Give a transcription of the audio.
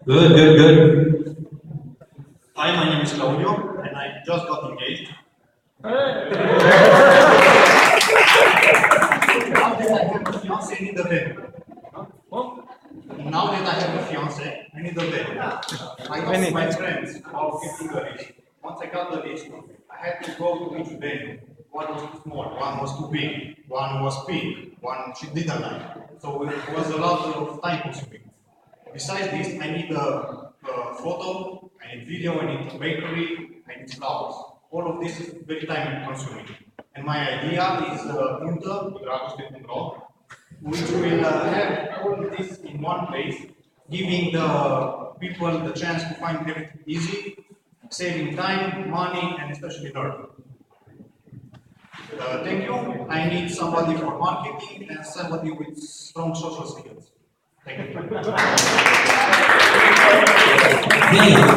Good, good, good. Hi, my name is Claudio, and I just got engaged. Now that I have a fiance, I need a venue. Now that I have a fiance, I need a venue. I asked my friends about getting a list. Once I got the list, I had to go to each venue. One was too small, one was too big, one was big, one she didn't like. So it was a lot of time consuming. Besides this, I need a photo, I need video, I need a bakery, I need flowers. All of this is very time consuming. And my idea is Nuntă, Dragoste.ro, which will have all of this in one place, giving the people the chance to find everything easy, saving time, money, and especially nerve. Thank you. I need somebody for marketing and somebody with strong social skills. Thank you. Bem,